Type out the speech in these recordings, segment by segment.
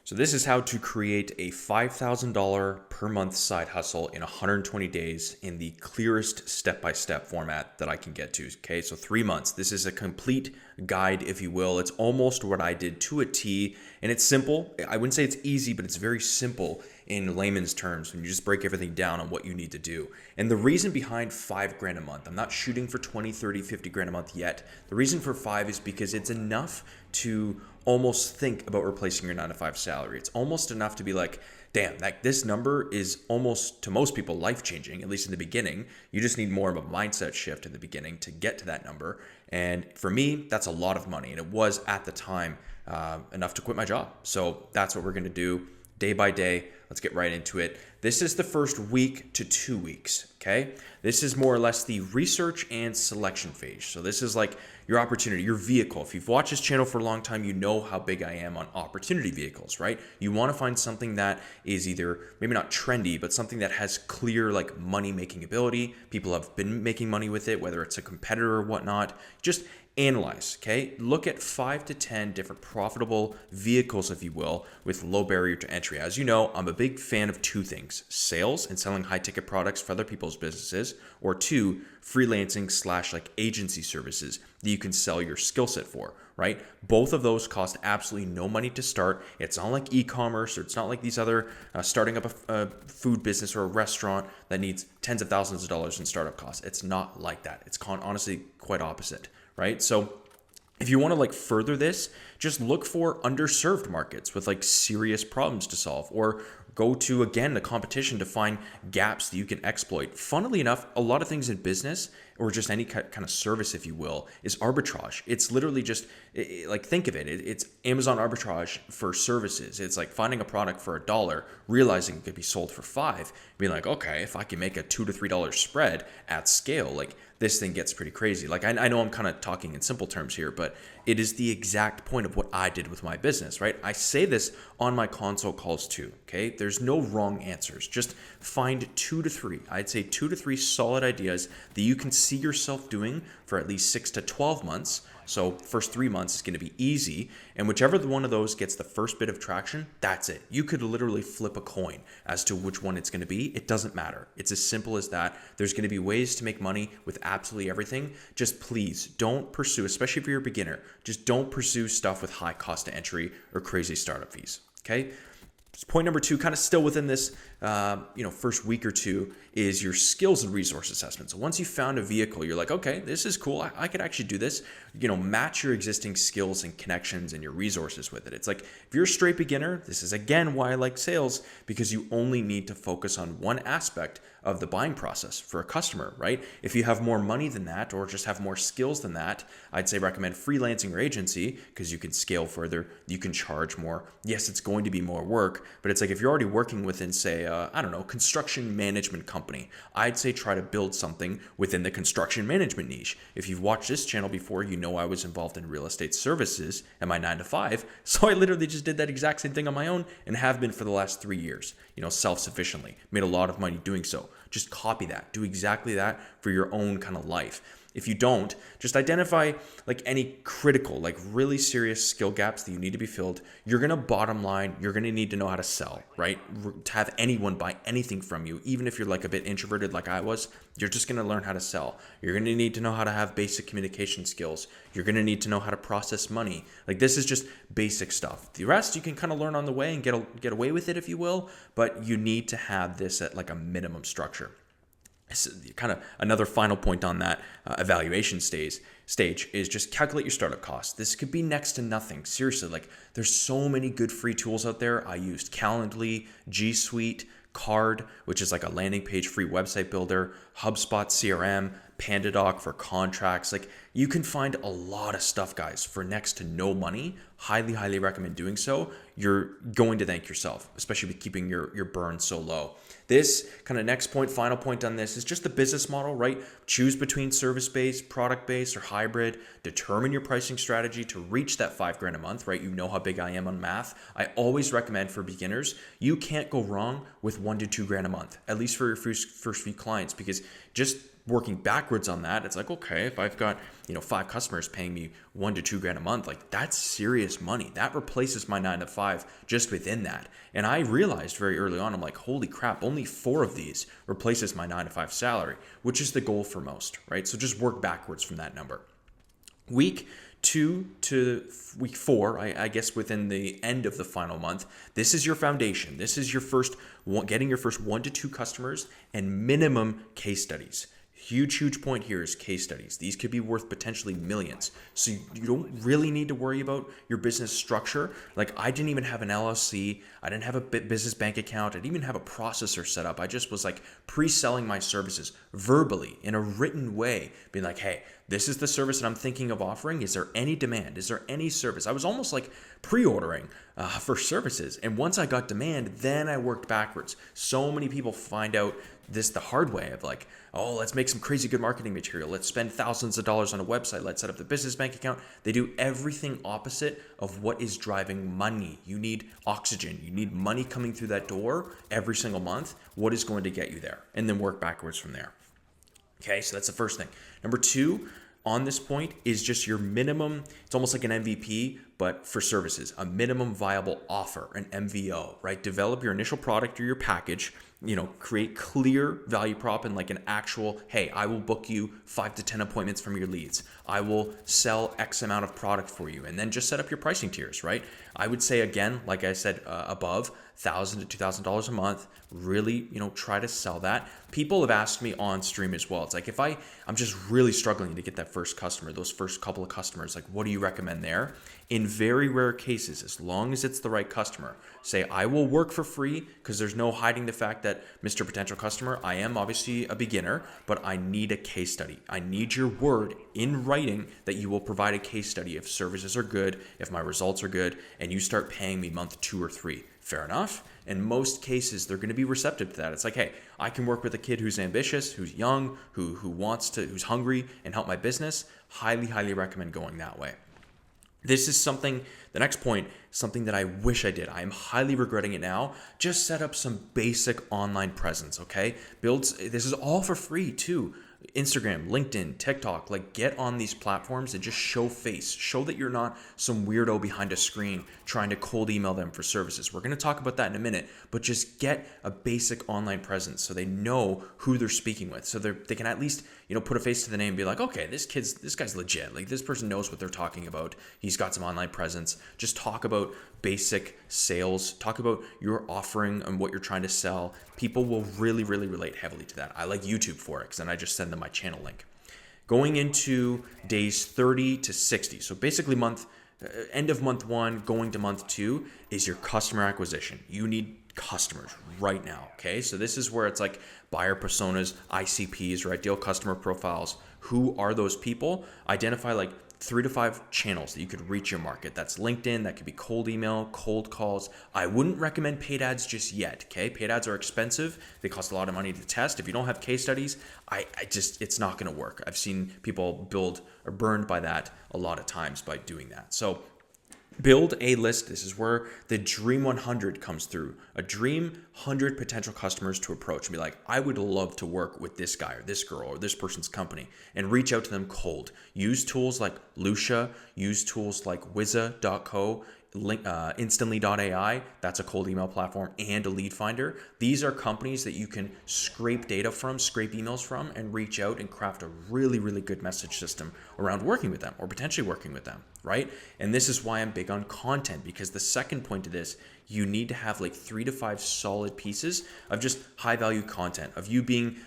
So this is how to create a $5,000 per month side hustle in 120 days in the clearest step-by-step format that I can get to. Okay, so 3 months. This is a complete guide, if you will. It's almost what I did to a T, and it's simple. I wouldn't say it's easy, but it's very simple in layman's terms when you just break everything down on what you need to do. And the reason behind $5,000 a month, I'm not shooting for 20, 30, 50 grand a month yet. The reason for five is because it's enough to almost think about replacing your 9 to 5 salary. It's almost enough to be like, damn, this number is almost, to most people, life-changing, at least in the beginning. You just need more of a mindset shift in the beginning to get to that number. And for me, that's a lot of money. And it was, at the time, enough to quit my job. So that's what we're going to do day by day. Let's get right into it. This is the first week to 2 weeks, okay? This is more or less the research and selection phase. So this is like your opportunity, your vehicle. If you've watched this channel for a long time, you know how big I am on opportunity vehicles, right? You want to find something that is either maybe not trendy, but something that has clear like money-making ability. People have been making money with it, whether it's a competitor or whatnot. Just analyze, okay? Look at 5 to 10 different profitable vehicles, if you will, with low barrier to entry. As you know, I'm a big fan of two things: sales and selling high ticket products for other people's businesses, or two, freelancing / like agency services that you can sell your skill set for, right? Both of those cost absolutely no money to start. It's not like e-commerce, or it's not like these other starting up a food business or a restaurant that needs tens of thousands of dollars in startup costs. It's not like that. It's honestly quite opposite, right? So if you want to like further this, just look for underserved markets with like serious problems to solve, or go to, again, the competition to find gaps that you can exploit. Funnily enough, a lot of things in business, or just any kind of service, if you will, is arbitrage. It's literally just like, think of it. It's Amazon arbitrage for services. It's like finding a product for $1, realizing it could be sold for $5, being like, okay, if I can make a $2 to $3 spread at scale, like this thing gets pretty crazy. Like I know I'm kind of talking in simple terms here, but it is the exact point of what I did with my business, right? I say this on my console calls too, okay? There's no wrong answers. Just find 2 to 3. I'd say 2 to 3 solid ideas that you can see yourself doing for at least 6 to 12 months. So first 3 months is going to be easy, and whichever one of those gets the first bit of traction, that's it. You could literally flip a coin as to which one it's going to be. It doesn't matter. It's as simple as that. There's going to be ways to make money with absolutely everything. Just please don't pursue, especially if you're a beginner, just don't pursue stuff with high cost to entry or crazy startup fees, okay? Point number 2, kind of still within this, first week or two, is your skills and resource assessment. So once you found a vehicle, you're like, okay, this is cool. I could actually do this. Match your existing skills and connections and your resources with it. It's like, if you're a straight beginner, this is again why I like sales, because you only need to focus on one aspect of the buying process for a customer, right? If you have more money than that, or just have more skills than that, I'd say recommend freelancing or agency, because you can scale further, you can charge more. Yes, it's going to be more work, but it's like if you're already working within, say, construction management company, I'd say try to build something within the construction management niche. If you've watched this channel before, you know I was involved in real estate services at my 9 to 5, so I literally just did that exact same thing on my own and have been for the last 3 years, self-sufficiently. Made a lot of money doing so. Just copy that. Do exactly that for your own kind of life. If you don't, just identify like any critical, like really serious skill gaps that you need to be filled. You're going to bottom line, you're going to need to know how to sell, right? To have anyone buy anything from you, even if you're like a bit introverted like I was, you're just going to learn how to sell. You're going to need to know how to have basic communication skills. You're going to need to know how to process money. Like this is just basic stuff. The rest you can kind of learn on the way and get away with it, if you will, but you need to have this at like a minimum structure. Kind of another final point on that evaluation stage is just calculate your startup costs. This could be next to nothing. Seriously, like there's so many good free tools out there. I used Calendly, G Suite, Card, which is like a landing page free website builder, HubSpot CRM, PandaDoc for contracts. Like you can find a lot of stuff, guys, for next to no money. Highly, highly recommend doing so. You're going to thank yourself, especially with keeping your burn so low. This kind of next point, final point on this is just the business model, right? Choose between service-based, product-based, or hybrid. Determine your pricing strategy to reach that $5,000 a month, right? You know how big I am on math. I always recommend for beginners, you can't go wrong with $1,000 to $2,000 a month, at least for your first few clients, because just working backwards on that, it's like, okay, if I've got, 5 customers paying me $1 to $2 grand a month, like that's serious money. That replaces my 9 to 5 just within that. And I realized very early on, I'm like, holy crap, only 4 of these replaces my 9 to 5 salary, which is the goal for most, right? So just work backwards from that number. Week 2 to week 4, I guess within the end of the final month, this is your foundation. This is your first one, getting your first 1 to 2 customers and minimum case studies. Huge point here is case studies. These could be worth potentially millions. So you don't really need to worry about your business structure. Like I didn't even have an LLC. I didn't have a business bank account. I didn't even have a processor set up. I just was like pre-selling my services verbally in a written way, being like, hey, this is the service that I'm thinking of offering. Is there any demand? Is there any service? I was almost like pre-ordering for services. And once I got demand, then I worked backwards. So many people find out this the hard way of like, oh, let's make some crazy good marketing material. Let's spend thousands of dollars on a website. Let's set up the business bank account. They do everything opposite of what is driving money. You need oxygen. You need money coming through that door every single month. What is going to get you there? And then work backwards from there. Okay, so that's the first thing. Number 2, on this point is just your minimum, it's almost like an MVP, but for services, a minimum viable offer, an MVO, right? Develop your initial product or your package, create clear value prop and like an actual, hey, I will book you 5 to 10 appointments from your leads. I will sell X amount of product for you. And then just set up your pricing tiers, right? I would say, again, like I said above, $1,000 to $2,000 a month, really, try to sell that. People have asked me on stream as well. It's like, if I'm just really struggling to get that first customer, those first couple of customers, like what do you recommend there? In very rare cases, as long as it's the right customer, say, I will work for free because there's no hiding the fact that Mr. Potential Customer, I am obviously a beginner, but I need a case study. I need your word in writing that you will provide a case study if services are good, if my results are good, and you start paying me month 2 or 3. Fair enough. In most cases, they're going to be receptive to that. It's like, hey, I can work with a kid who's ambitious, who's young, who's hungry and help my business. Highly recommend going that way. This is something, the next point, something that I wish I did. I am highly regretting it now. Just set up some basic online presence, okay? This is all for free too. Instagram, LinkedIn, TikTok, like get on these platforms and just show face. Show that you're not some weirdo behind a screen trying to cold email them for services. We're going to talk about that in a minute, but just get a basic online presence so they know who they're speaking with. So they can at least, put a face to the name and be like, okay, this guy's legit. Like this person knows what they're talking about. He's got some online presence. Just talk about basic sales. Talk about your offering and what you're trying to sell. People will really relate heavily to that. I like YouTube for it because then I just send them my channel link. Going into days 30 to 60. So basically end of month 1, going to month 2 is your customer acquisition. You need customers right now. Okay. So this is where it's like buyer personas, ICPs, or ideal customer profiles. Who are those people? Identify like 3 to 5 channels that you could reach your market. That's LinkedIn. That could be cold email, cold calls. I wouldn't recommend paid ads just yet. Okay. Paid ads are expensive. They cost a lot of money to test. If you don't have case studies, it's not going to work. I've seen people burned by that a lot of times by doing that. So build a list. This is where the Dream 100 comes through. A dream 100 potential customers to approach and be like, I would love to work with this guy or this girl or this person's company, and reach out to them cold. Use tools like Lucia, use tools like Wizza.co, Instantly.ai, that's a cold email platform, and a lead finder. These are companies that you can scrape data from, scrape emails from, and reach out and craft a really good message system around working with them or potentially working with them, right? And this is why I'm big on content, because the second point to this, you need to have like 3 to 5 solid pieces of just high value content, of you being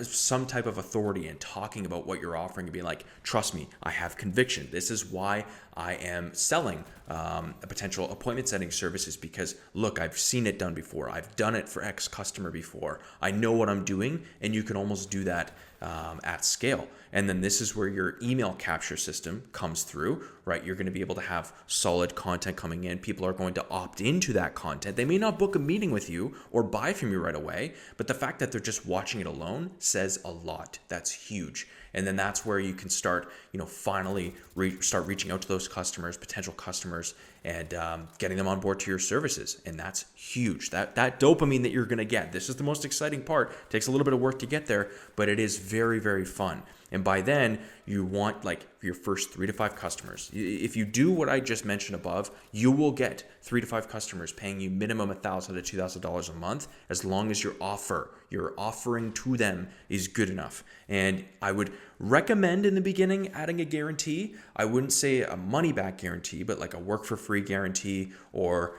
some type of authority and talking about what you're offering and being like, trust me, I have conviction. This is why I am selling a potential appointment setting services, because look, I've seen it done before. I've done it for X customer before. I know what I'm doing, and you can almost do that at scale. And then this is where your email capture system comes through, right? You're going to be able to have solid content coming in. People are going to opt into that content. They may not book a meeting with you or buy from you right away, but the fact that they're just watching it alone says a lot. That's huge. And then that's where you can start, finally start reaching out to those customers, potential customers, and getting them on board to your services. And that's huge. That dopamine that you're going to get, this is the most exciting part. It takes a little bit of work to get there, but it is very, very fun. And by then, you want like your first 3 to 5 customers. If you do what I just mentioned above, you will get 3 to 5 customers paying you minimum $1,000 to $2,000 a month, as long as your offering to them is good enough. And I would recommend in the beginning adding a guarantee. I wouldn't say a money back guarantee, but like a work for free guarantee, or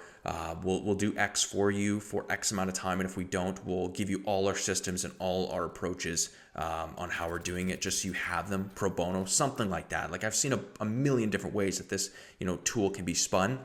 we'll do X for you for X amount of time, and if we don't, we'll give you all our systems and all our approaches on how we're doing it, just so you have them pro bono, something like that. Like I've seen a million different ways that this tool can be spun.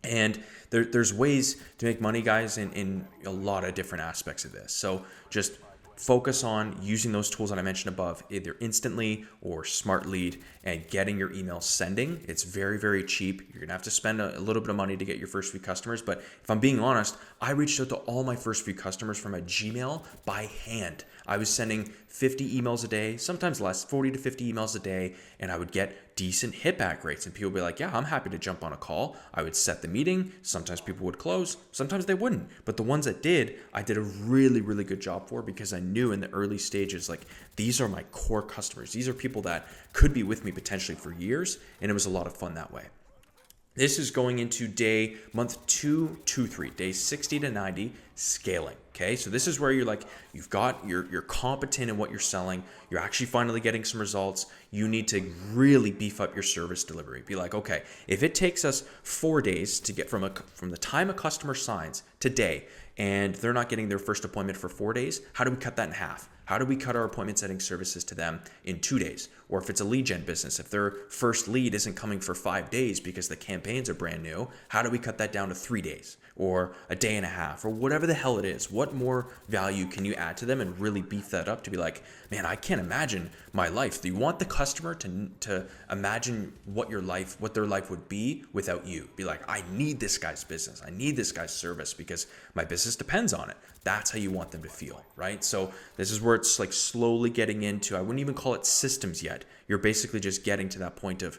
And there's ways to make money, guys, in a lot of different aspects of this. So just focus on using those tools that I mentioned above, either Instantly or Smart Lead, and getting your email sending. It's very, very cheap. You're gonna have to spend a little bit of money to get your first few customers. But if I'm being honest, I reached out to all my first few customers from a Gmail by hand. I was sending 50 emails a day, sometimes less, 40 to 50 emails a day, and I would get decent hit back rates. And people would be like, yeah, I'm happy to jump on a call. I would set the meeting. Sometimes people would close, sometimes they wouldn't. But the ones that did, I did a really, really good job for, because I knew in the early stages, like, these are my core customers. These are people that could be with me potentially for years, and it was a lot of fun that way. This is going into month 2 to 3, days 60 to 90, scaling. Okay, so this is where you're competent in what you're selling. You're actually finally getting some results. You need to really beef up your service delivery. Be like, okay, if it takes us 4 days to get from the time a customer signs today, and they're not getting their first appointment for 4 days, how do we cut that in half? How do we cut our appointment setting services to them in 2 days? Or if it's a lead gen business, if their first lead isn't coming for 5 days because the campaigns are brand new, how do we cut that down to 3 days or a day and a half, or whatever the hell it is? What more value can you add to them and really beef that up to be like, man, I can't imagine my life. Do you want the customer to imagine what their life would be without you? Be like, I need this guy's business. I need this guy's service because my business depends on it. That's how you want them to feel, right? So this is where it's like slowly getting into, I wouldn't even call it systems yet. You're basically just getting to that point of,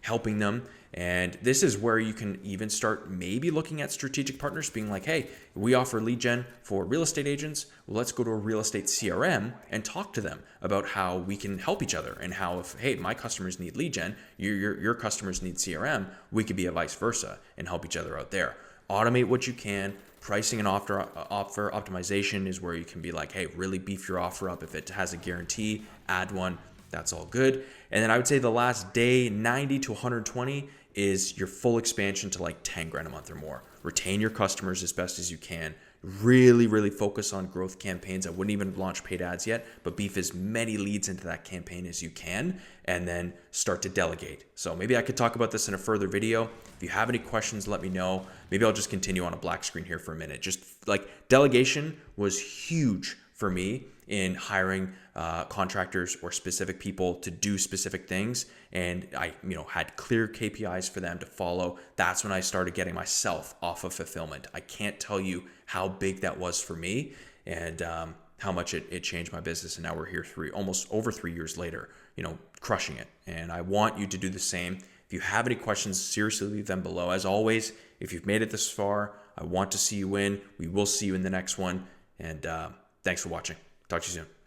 helping them. And this is where you can even start maybe looking at strategic partners, being like, hey, we offer lead gen for real estate agents. Well, let's go to a real estate CRM and talk to them about how we can help each other, and how if, hey, my customers need lead gen, your customers need CRM, we could be a vice versa and help each other out there. Automate what you can. Pricing and offer optimization is where you can be like, hey, really beef your offer up. If it has a guarantee, add one. That's all good. And then I would say the last day, 90 to 120, is your full expansion to like 10 grand a month or more. Retain your customers as best as you can. Really, really focus on growth campaigns. I wouldn't even launch paid ads yet, but beef as many leads into that campaign as you can, and then start to delegate. So maybe I could talk about this in a further video. If you have any questions, let me know. Maybe I'll just continue on a black screen here for a minute. Just like delegation was huge for me in hiring contractors or specific people to do specific things. And I had clear KPIs for them to follow. That's when I started getting myself off of fulfillment. I can't tell you how big that was for me, and how much it changed my business. And now we're here almost over 3 years later, crushing it. And I want you to do the same. If you have any questions, seriously leave them below. As always, if you've made it this far, I want to see you win. We will see you in the next one. And thanks for watching. Talk to you soon.